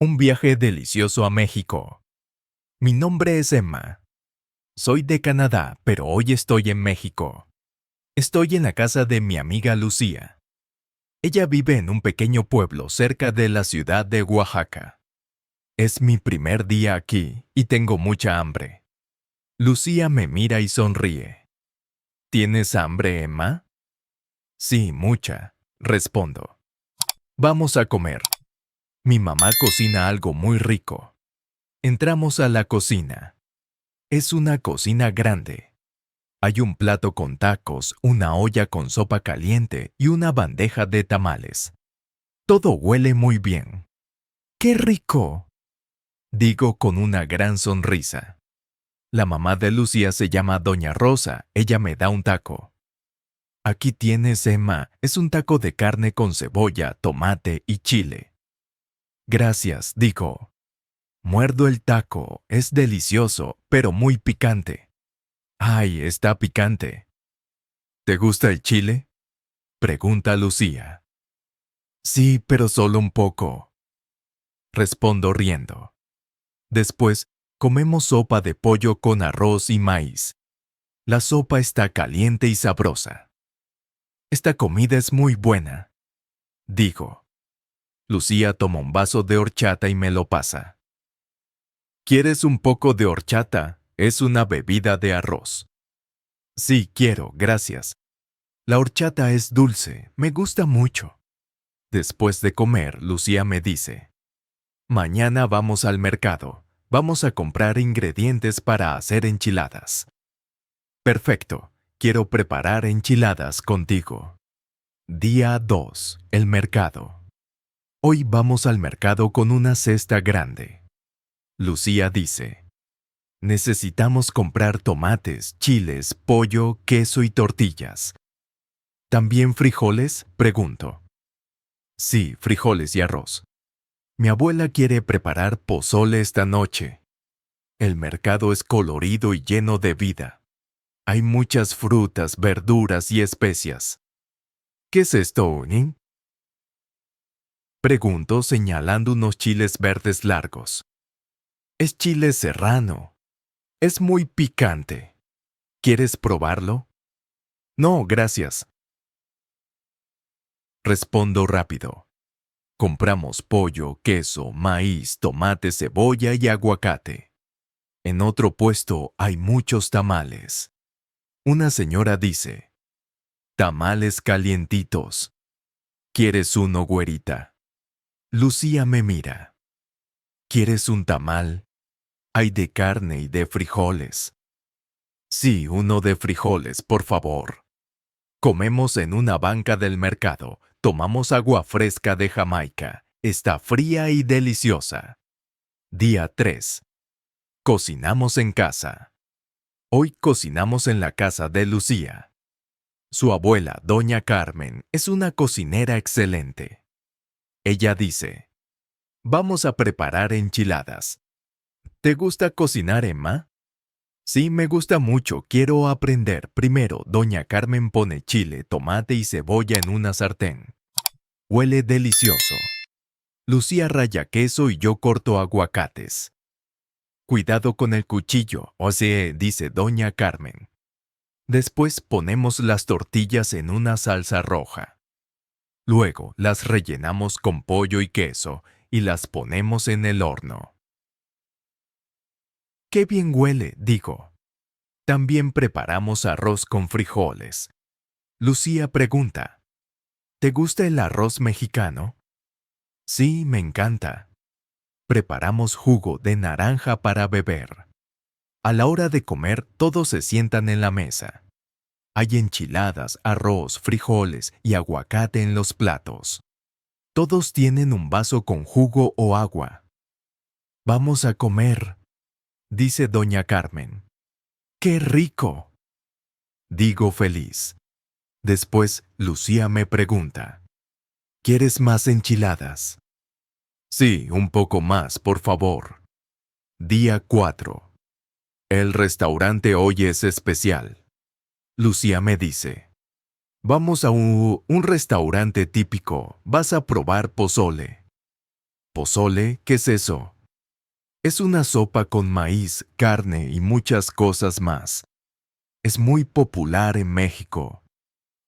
Un viaje delicioso a México. Mi nombre es Emma. Soy de Canadá, pero hoy estoy en México. Estoy en la casa de mi amiga Lucía. Ella vive en un pequeño pueblo cerca de la ciudad de Oaxaca. Es mi primer día aquí y tengo mucha hambre. Lucía me mira y sonríe. ¿Tienes hambre, Emma? Sí, mucha, respondo. Vamos a comer. Mi mamá cocina algo muy rico. Entramos a la cocina. Es una cocina grande. Hay un plato con tacos, una olla con sopa caliente y una bandeja de tamales. Todo huele muy bien. ¡Qué rico!, digo con una gran sonrisa. La mamá de Lucía se llama Doña Rosa. Ella me da un taco. Aquí tienes, Emma. Es un taco de carne con cebolla, tomate y chile. Gracias, digo. Muerdo el taco. Es delicioso, pero muy picante. ¡Ay, está picante! ¿Te gusta el chile?, pregunta Lucía. Sí, pero solo un poco, respondo riendo. Después, comemos sopa de pollo con arroz y maíz. La sopa está caliente y sabrosa. Esta comida es muy buena, digo. Lucía toma un vaso de horchata y me lo pasa. ¿Quieres un poco de horchata? Es una bebida de arroz. Sí, quiero, gracias. La horchata es dulce, me gusta mucho. Después de comer, Lucía me dice: mañana vamos al mercado. Vamos a comprar ingredientes para hacer enchiladas. Perfecto, quiero preparar enchiladas contigo. Día 2. El mercado. Hoy vamos al mercado con una cesta grande. Lucía dice: necesitamos comprar tomates, chiles, pollo, queso y tortillas. ¿También frijoles?, pregunto. Sí, frijoles y arroz. Mi abuela quiere preparar pozole esta noche. El mercado es colorido y lleno de vida. Hay muchas frutas, verduras y especias. ¿Qué es esto, Onin?, pregunto señalando unos chiles verdes largos. Es chile serrano. Es muy picante. ¿Quieres probarlo? No, gracias. Respondo rápido. Compramos pollo, queso, maíz, tomate, cebolla y aguacate. En otro puesto hay muchos tamales. Una señora dice: tamales calientitos. ¿Quieres uno, güerita? Lucía me mira. ¿Quieres un tamal? Hay de carne y de frijoles. Sí, uno de frijoles, por favor. Comemos en una banca del mercado. Tomamos agua fresca de Jamaica. Está fría y deliciosa. Día 3. Cocinamos en casa. Hoy cocinamos en la casa de Lucía. Su abuela, Doña Carmen, es una cocinera excelente. Ella dice: vamos a preparar enchiladas. ¿Te gusta cocinar, Emma? Sí, me gusta mucho. Quiero aprender. Primero, Doña Carmen pone chile, tomate y cebolla en una sartén. Huele delicioso. Lucía raya queso y yo corto aguacates. Cuidado con el cuchillo, dice Doña Carmen. Después ponemos las tortillas en una salsa roja. Luego las rellenamos con pollo y queso y las ponemos en el horno. ¡Qué bien huele!, digo. También preparamos arroz con frijoles. Lucía pregunta: ¿te gusta el arroz mexicano? Sí, me encanta. Preparamos jugo de naranja para beber. A la hora de comer, todos se sientan en la mesa. Hay enchiladas, arroz, frijoles y aguacate en los platos. Todos tienen un vaso con jugo o agua. Vamos a comer, dice Doña Carmen. ¡Qué rico!, digo feliz. Después, Lucía me pregunta: ¿quieres más enchiladas? Sí, un poco más, por favor. Día 4. El restaurante hoy es especial. Lucía me dice: vamos a un restaurante típico. Vas a probar pozole. ¿Pozole? ¿Qué es eso? Es una sopa con maíz, carne y muchas cosas más. Es muy popular en México.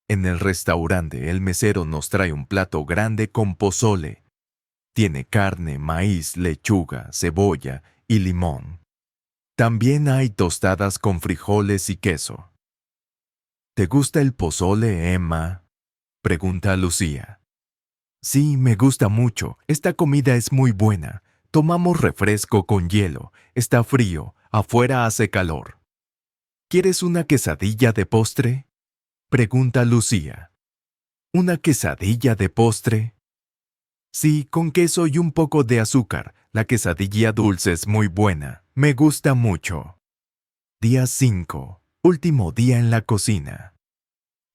En el restaurante, el mesero nos trae un plato grande con pozole. Tiene carne, maíz, lechuga, cebolla y limón. También hay tostadas con frijoles y queso. ¿Te gusta el pozole, Emma?, pregunta Lucía. Sí, me gusta mucho. Esta comida es muy buena. Tomamos refresco con hielo. Está frío. Afuera hace calor. ¿Quieres una quesadilla de postre?, pregunta Lucía. ¿Una quesadilla de postre? Sí, con queso y un poco de azúcar. La quesadilla dulce es muy buena. Me gusta mucho. Día 5. Último día en la cocina.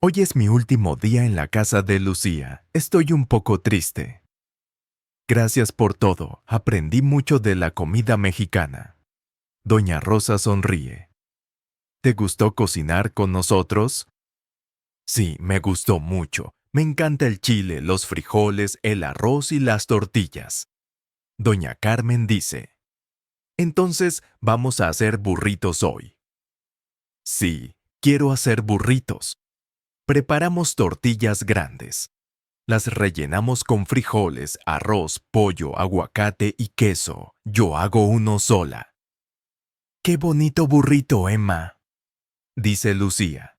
Hoy es mi último día en la casa de Lucía. Estoy un poco triste. Gracias por todo. Aprendí mucho de la comida mexicana. Doña Rosa sonríe. ¿Te gustó cocinar con nosotros? Sí, me gustó mucho. Me encanta el chile, los frijoles, el arroz y las tortillas. Doña Carmen dice: entonces vamos a hacer burritos hoy. Sí, quiero hacer burritos. Preparamos tortillas grandes. Las rellenamos con frijoles, arroz, pollo, aguacate y queso. Yo hago uno sola. ¡Qué bonito burrito, Emma!, dice Lucía.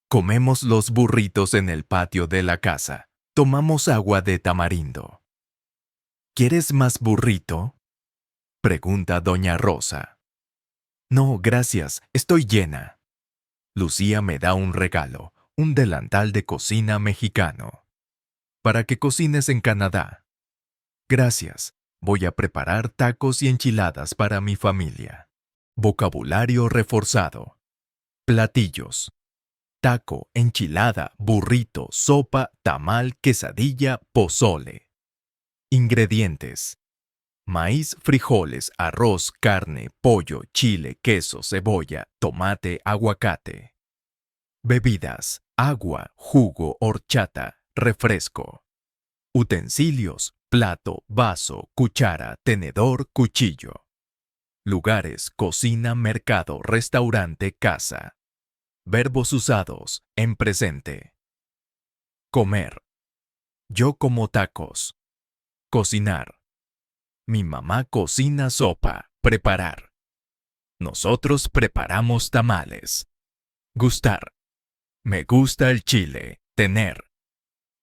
Comemos los burritos en el patio de la casa. Tomamos agua de tamarindo. ¿Quieres más burrito?, pregunta Doña Rosa. No, gracias, estoy llena. Lucía me da un regalo, un delantal de cocina mexicano. Para que cocines en Canadá. Gracias, voy a preparar tacos y enchiladas para mi familia. Vocabulario reforzado. Platillos: taco, enchilada, burrito, sopa, tamal, quesadilla, pozole. Ingredientes: maíz, frijoles, arroz, carne, pollo, chile, queso, cebolla, tomate, aguacate. Bebidas: agua, jugo, horchata, refresco. Utensilios: plato, vaso, cuchara, tenedor, cuchillo. Lugares: cocina, mercado, restaurante, casa. Verbos usados en presente. Comer: yo como tacos. Cocinar: mi mamá cocina sopa. Preparar: nosotros preparamos tamales. Gustar: me gusta el chile. Tener: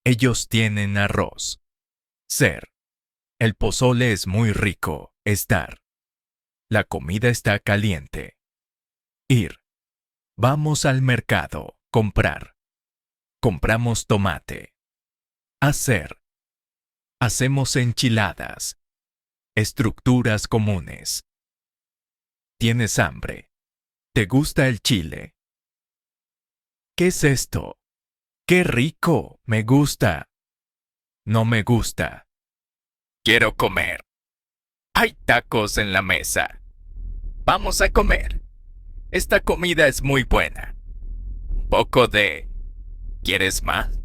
ellos tienen arroz. Ser: el pozole es muy rico. Estar: la comida está caliente. Ir: vamos al mercado. Comprar: compramos tomate. Hacer: hacemos enchiladas. Estructuras comunes. ¿Tienes hambre? ¿Te gusta el chile? ¿Qué es esto? ¡Qué rico! Me gusta. No me gusta. Quiero comer. Hay tacos en la mesa. Vamos a comer. Esta comida es muy buena. Un poco de... ¿Quieres más?